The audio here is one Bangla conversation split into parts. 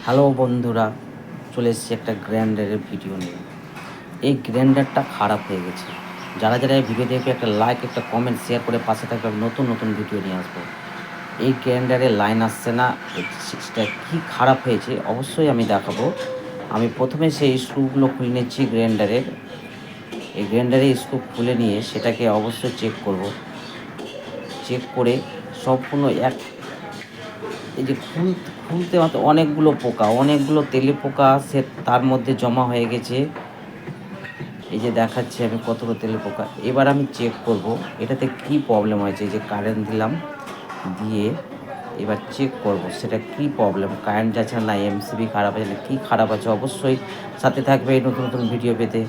হ্যালো বন্ধুরা, চলে এসেছি একটা গ্রাইন্ডারের ভিডিও নিয়ে। এই গ্রাইন্ডারটা খারাপ হয়ে গেছে। যারা যারা এই ভিডিও দেখবে একটা লাইক, একটা কমেন্ট, শেয়ার করে পাশে থাকবে। নতুন নতুন ভিডিও নিয়ে আসবো। এই গ্রাইন্ডারে লাইন আসছে না, সেটা কী খারাপ হয়েছে অবশ্যই আমি দেখাবো। আমি প্রথমে সেই স্ক্রুগুলো খুলে নিচ্ছি গ্রাইন্ডারের। এই গ্রাইন্ডারের স্ক্রু খুলে নিয়ে সেটাকে অবশ্যই চেক করব। চেক করে সম্পূর্ণ এই যে খুলতে মাত্র অনেকগুলো তেলে পোকা সে তার মধ্যে জমা হয়ে গেছে। এই যে দেখাচ্ছি আমি কতগুলো তেলে পোকা। এবার আমি চেক করব এটাতে কি প্রবলেম হয়েছে। এই যে কারেন্ট দিলাম, দিয়ে এবার চেক করব সেটা কি প্রবলেম। কারেন্ট যাচ্ছে না, এমসিবি খারাপ আছে না, কী খারাপ আছে। অবশ্যই সাথে থাকবে এই নতুন নতুন ভিডিও পেতে।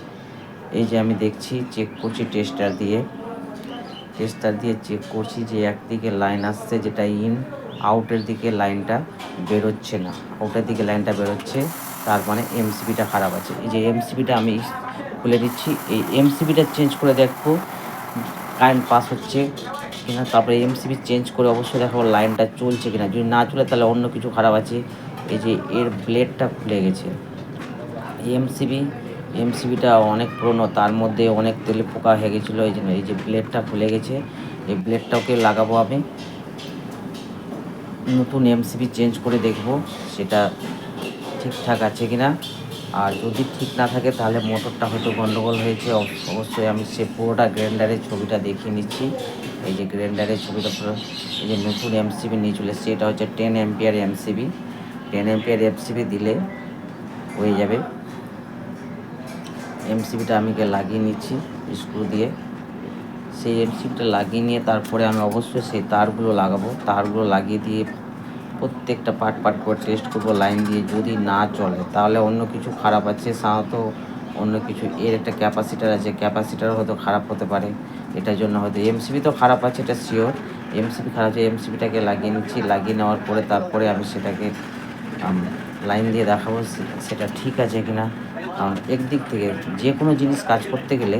এই যে আমি দেখছি, চেক করছি টেস্টার দিয়ে চেক করছি যে একদিকে লাইন আসছে, যেটা ইন, আউটের দিকে লাইনটা বেরোচ্ছে না। আউটের দিকে লাইনটা বেরোচ্ছে, তার মানে এমসিবিটা খারাপ আছে। এই যে এমসিবিটা আমি খুলে দিচ্ছি, এই এমসিবিটা চেঞ্জ করে দেখবো কারেন্ট পাস হচ্ছে কিনা। তারপরে এমসিবি চেঞ্জ করে অবশ্যই দেখাবো লাইনটা চলছে কিনা। যদি না চলে তাহলে অন্য কিছু খারাপ আছে। এই যে এর ব্লেডটা খুলে গেছে। এমসিবিটা অনেক পুরনো, তার মধ্যে অনেক তেলে পোকা হয়ে গেছিলো। এই জন্য এই যে ব্লেডটা খুলে গেছে, এই ব্লেডটাকে লাগাবো আমি। নতুন এমসিবি চেঞ্জ করে দেখব সেটা ঠিকঠাক আছে কি না। আর যদি ঠিক না থাকে তাহলে মোটরটা হয়তো গন্ডগোল হয়েছে। অবশ্যই আমি সে পুরোটা গ্রাইন্ডারের ছবিটা দেখিয়ে নিচ্ছি। এই যে গ্রাইন্ডারের ছবিটা পুরো, এই যে নতুন এমসিবি নিয়ে চলে এসেছে। এটা হচ্ছে 10 অ্যাম্পিয়ার এমসিবি। 10 অ্যাম্পিয়ার এমসিবি দিলে হয়ে যাবে। এমসিবিটা আমি লাগিয়ে নিচ্ছি স্ক্রু দিয়ে। সেই এমসিবিটা লাগিয়ে নিয়ে তারপরে আমি অবশ্যই সেই তারগুলো লাগাবো। তারগুলো লাগিয়ে দিয়ে প্রত্যেকটা পার্ট করে টেস্ট করবো লাইন দিয়ে। যদি না চলে তাহলে অন্য কিছু খারাপ আছে, সাধারণত অন্য কিছু। এর একটা ক্যাপাসিটার আছে, ক্যাপাসিটার হয়তো খারাপ হতে পারে। এটার জন্য হয়তো এমসিবি তো খারাপ আছে, এটা শিওর। এমসিবি খারাপ আছে, এমসিবিটাকে লাগিয়ে নিচ্ছি। লাগিয়ে নেওয়ার পরে তারপরে আমি সেটাকে লাইন দিয়ে দেখাবো সেটা ঠিক আছে কিনা। একদিক থেকে যে কোনো জিনিস কাজ করতে গেলে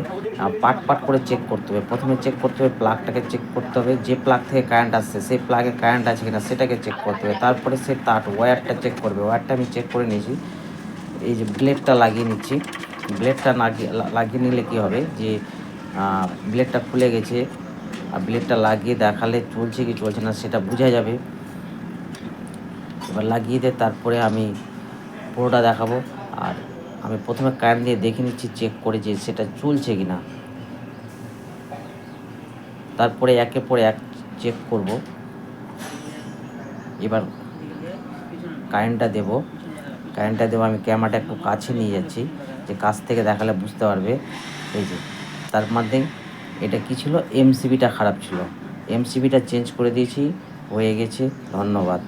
পার্ট করে চেক করতে হবে। প্রথমে চেক করতে হবে প্লাগটাকে, চেক করতে হবে যে প্লাগ থেকে কারেন্ট আসছে সেই প্লাগে কারেন্ট আছে কিনা সেটাকে চেক করতে হবে। তারপরে সে ওয়্যারটা চেক করবে। ওয়্যারটা আমি চেক করে নিয়েছি। এই যে ব্লেডটা লাগিয়ে নিচ্ছি। ব্লেডটা লাগিয়ে নিলে কী হবে, যে ব্লেডটা খুলে গেছে, আর ব্লেডটা লাগিয়ে দেখালে চলছে কি চলছে না সেটা বোঝা যাবে। এবার লাগিয়ে দিয়ে তারপরে আমি পুরোটা দেখাবো। আর আমি প্রথমে কারেন্ট দিয়ে দেখে নিচ্ছি, চেক করে যে সেটা চলছে কি না। তারপরে একের পর এক চেক করব। এবার কারেন্টটা দেবো। আমি ক্যামেরাটা একটু কাছে নিয়ে যাচ্ছি, যে কাছ থেকে দেখালে বুঝতে পারবে। এই যে তার মধ্যে এটা কী ছিল, এমসিবিটা খারাপ ছিল। এমসিবিটা চেঞ্জ করে দিয়েছি, হয়ে গেছে। ধন্যবাদ।